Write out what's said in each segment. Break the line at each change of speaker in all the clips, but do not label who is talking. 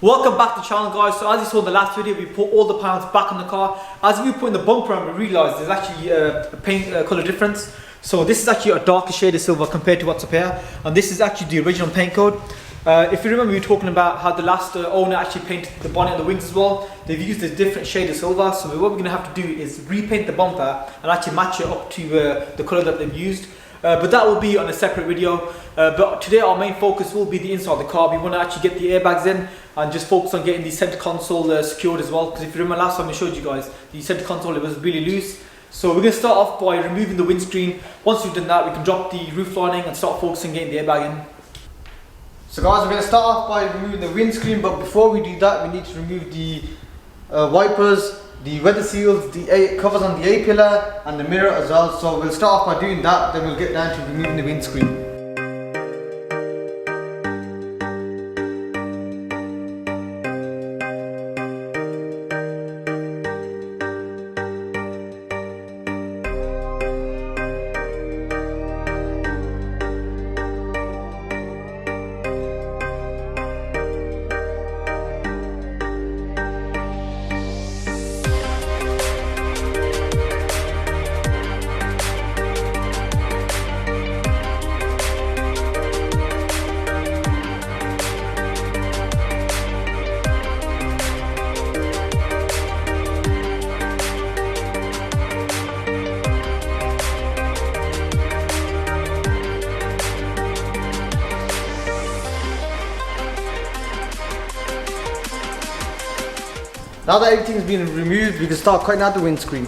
Welcome back to the channel, guys. So as you saw in the last video, we put all the panels back on the car. As we put in the bumper and we realised there's actually a paint colour difference. So this is actually a darker shade of silver compared to what's up here, and this is actually the original paint code. If you remember, we were talking about how the last owner actually painted the bonnet and the wings as well. They've used a different shade of silver, so what we're going to have to do is repaint the bumper and actually match it up to the colour that they've used. But that will be on a separate video. But today our main focus will be the inside of the car. We want to actually get the airbags in and just focus on getting the centre console secured as well. Because if you remember last time I showed you guys, the centre console, it was really loose. So we're going to start off by removing the windscreen. Once we've done that, we can drop the roof lining and start focusing on getting the airbag in.
So guys, we're going to start off by removing the windscreen, but before we do that, we need to remove the wipers, the weather seals, the covers on the A-pillar and the mirror as well. So we'll start off by doing that, then we'll get down to removing the windscreen. Now that everything's been removed, we can start cutting out the windscreen.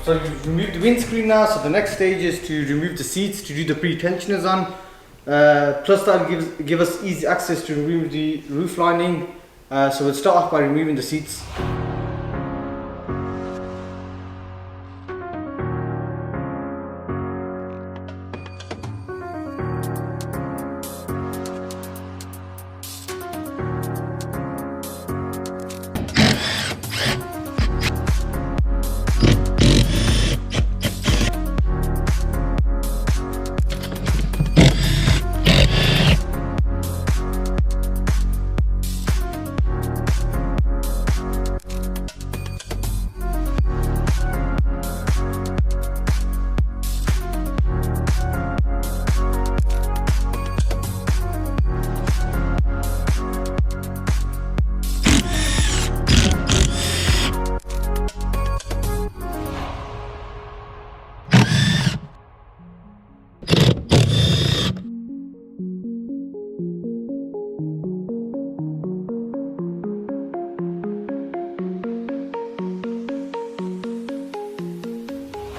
So you've removed the windscreen now, so the next stage is to remove the seats to do the pre-tensioners on. Plus that will give us easy access to remove the roof lining. So we'll start off by removing the seats.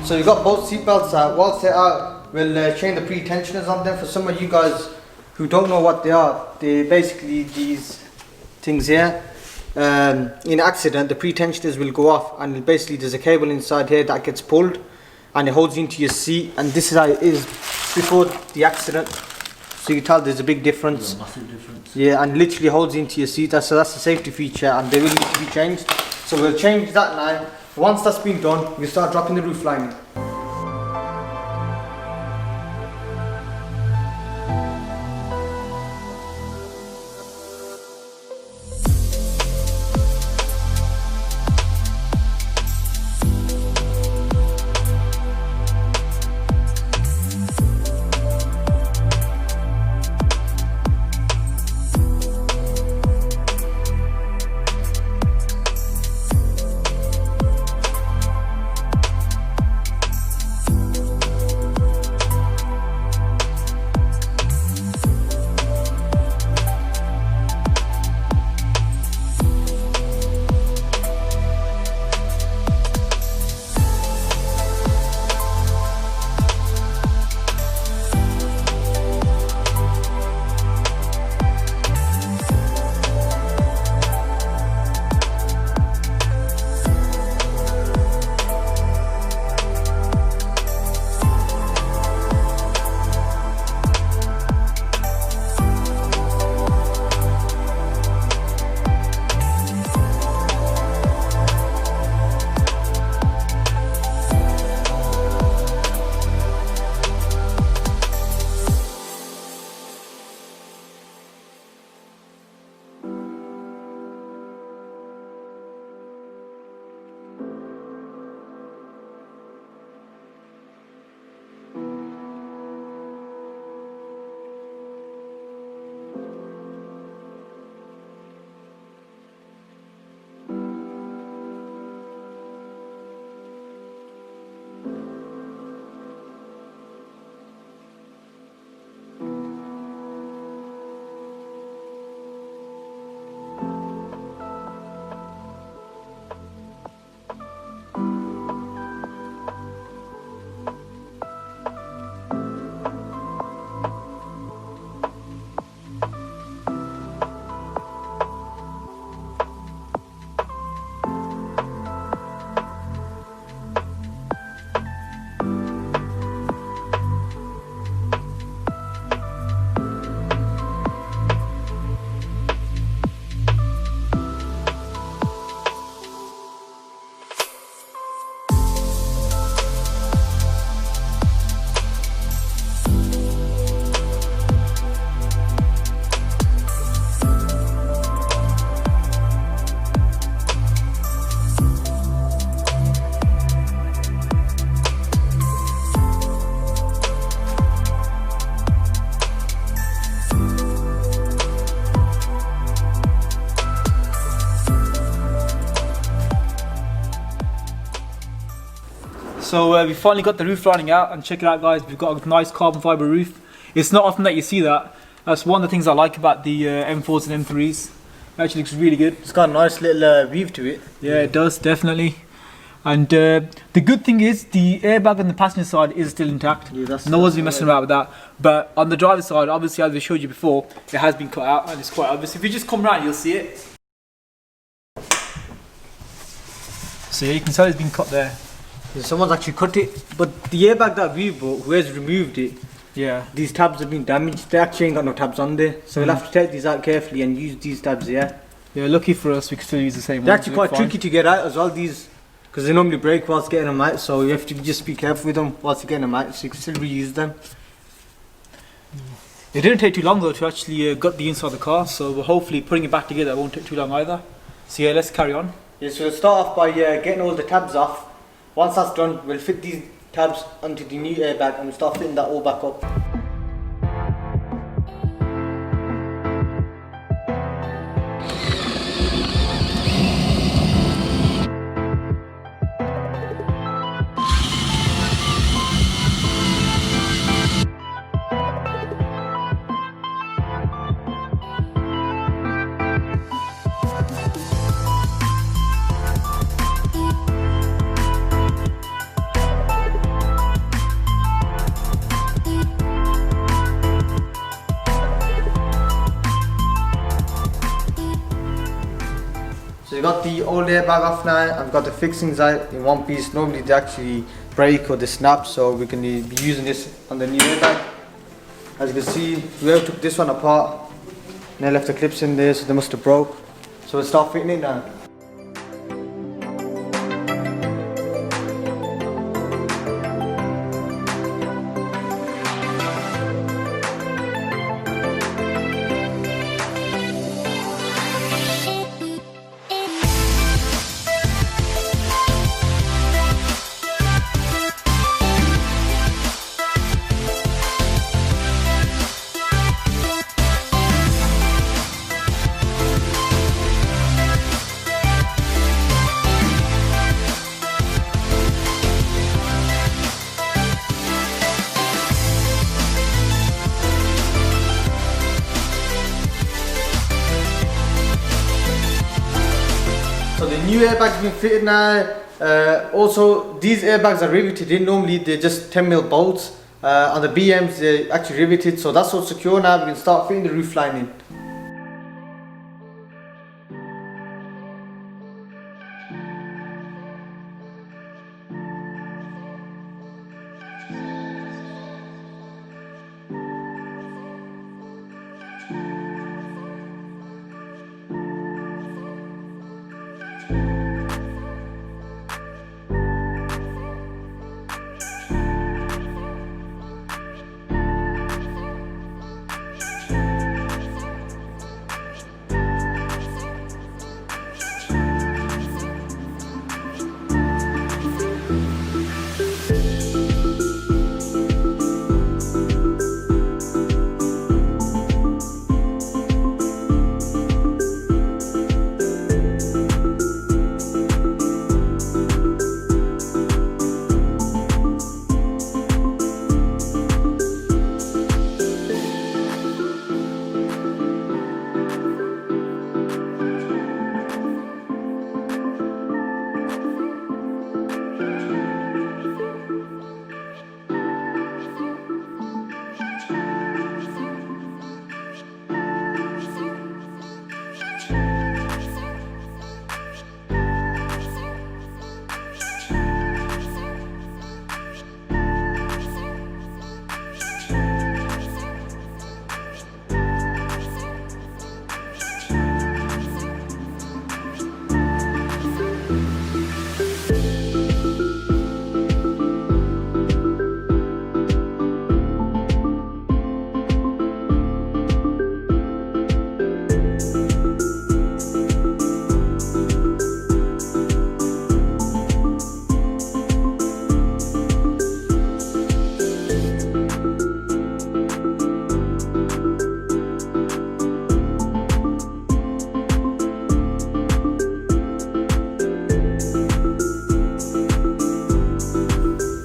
So you've got both seat belts out. Whilst they're out, we'll change the pre-tensioners on them. For some of you guys who don't know what they are, they're basically these things here. In accident, the pre-tensioners will go off, and basically there's a cable inside here that gets pulled and it holds you into your seat, and this is how it is before the accident. So you can tell there's a big difference.
There's a massive difference.
Yeah, and literally holds you into your seat. So that's a safety feature, and they will need to be changed. So we'll change that now. Once that's been done, we start dropping the roof lining.
So we finally got the roof lining out, and check it out guys, we've got a nice carbon fibre roof. It's not often that you see that. That's one of the things I like about the M4s and M3s. It actually looks really good.
It's got a nice little weave to it.
Yeah, it does, definitely. And the good thing is the airbag on the passenger side is still intact.
Yeah,
no one's been messing around with that. But on the driver's side, obviously as we showed you before, it has been cut out and it's quite obvious. If you just come around, you'll see it. So yeah, you can tell it's been cut there.
Yeah, someone's actually cut it. But the airbag that we bought, whoever's removed it,
yeah,
these tabs have been damaged. They actually ain't got no tabs on there. So we'll have to take these out carefully and use these tabs here.
Yeah, lucky for us, we can still use the same ones.
They're actually quite tricky to get out as well, these. Because they normally break whilst getting them out, so you have to just be careful with them whilst you're getting them out, so you can still reuse them.
It didn't take too long though to actually gut the inside of the car, so hopefully putting it back together won't take too long either. So yeah, let's carry on.
Yeah, so we'll start off by getting all the tabs off. Once that's done, we'll fit these tabs onto the new airbag and we'll start fitting that all back up. So you got the old airbag off now, I've got the fixings out in one piece. Normally they actually break or they snap, so we can be using this on the new airbag. As you can see, whoever took this one apart, and they left the clips in there, so they must have broke. So we'll start fitting it now. So the new airbag's been fitted now. Also, these airbags are riveted in. Normally they're just 10mm bolts. On the BMs they're actually riveted, so that's all secure now. We can start fitting the roof lining.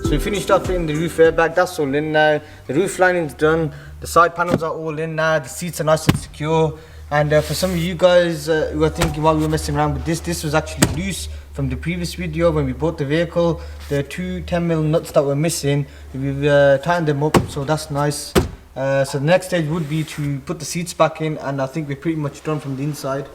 So we finished off fitting the roof airbag, that's all in now. The roof lining's done, the side panels are all in now, the seats are nice and secure. And for some of you guys who are thinking while we were messing around with this was actually loose from the previous video when we bought the vehicle. The two 10mm nuts that were missing, we've tightened them up, so that's nice. So the next stage would be to put the seats back in, and I think we're pretty much done from the inside.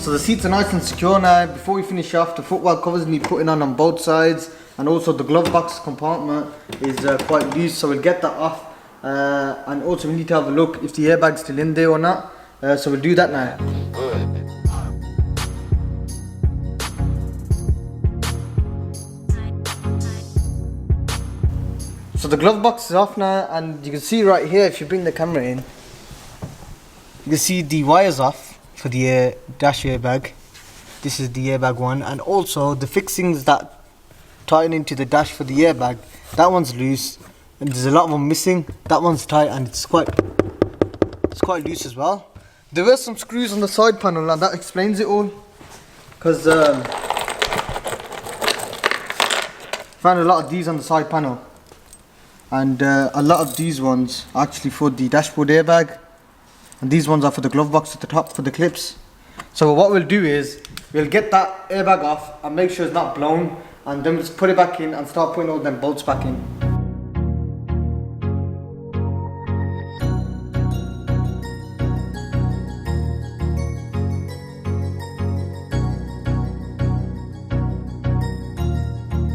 So the seats are nice and secure now. Before we finish off, the footwell covers need putting on both sides, and also the glove box compartment is quite loose, so we'll get that off. And also we need to have a look if the airbag's still in there or not, so we'll do that now. So the glove box is off now, and you can see right here, if you bring the camera in, you can see the wires off for the dash airbag. This is the airbag one, and also the fixings that tighten into the dash for the airbag, that one's loose and there's a lot of them missing. That one's tight and it's quite loose as well. There were some screws on the side panel and that explains it all, because found a lot of these on the side panel, and a lot of these ones are actually for the dashboard airbag, and these ones are for the glove box at the top for the clips. So what we'll do is we'll get that airbag off and make sure it's not blown, and then we'll just put it back in and start putting all them bolts back in.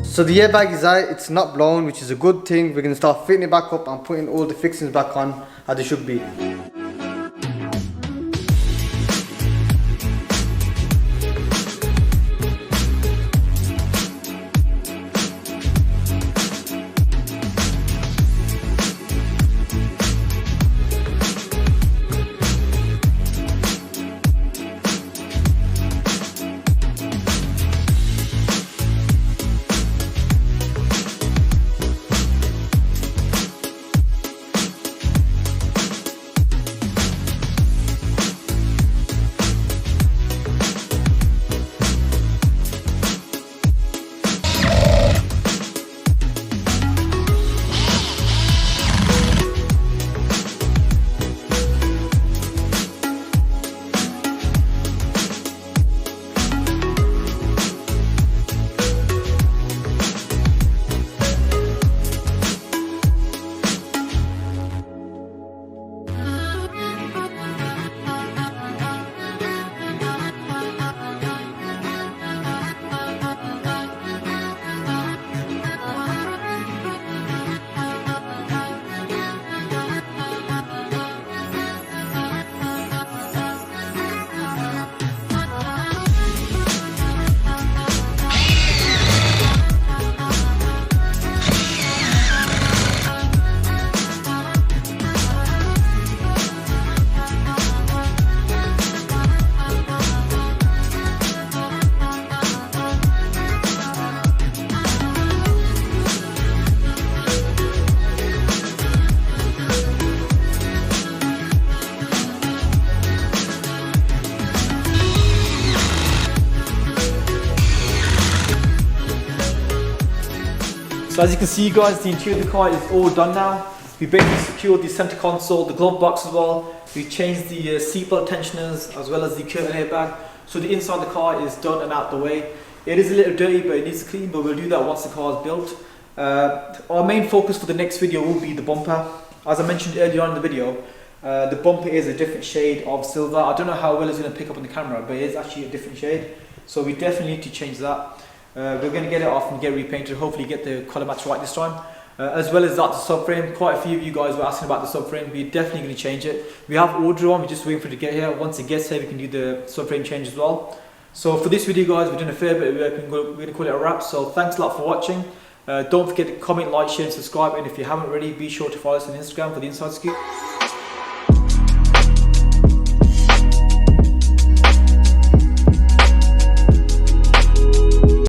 So the airbag is out, it's not blown, which is a good thing. We're going to start fitting it back up and putting all the fixings back on as they should be.
So as you can see guys, the interior of the car is all done now. We basically secured the center console, the glove box as well. We changed the seatbelt tensioners as well as the curtain airbag. So the inside of the car is done and out the way. It is a little dirty but it needs to clean, but we'll do that once the car is built. Our main focus for the next video will be the bumper. As I mentioned earlier on in the video, the bumper is a different shade of silver. I don't know how well it's going to pick up on the camera, but it is actually a different shade. So we definitely need to change that. We're going to get it off and get repainted, hopefully get the colour match right this time. As well as that, the subframe, quite a few of you guys were asking about the subframe. We're definitely going to change it. We have ordered one, we're just waiting for it to get here. Once it gets here, we can do the subframe change as well. So for this video guys, we're doing a fair bit of work, we're going to call it a wrap. So thanks a lot for watching. Don't forget to comment, like, share and subscribe, and if you haven't already, be sure to follow us on Instagram for the inside scoop.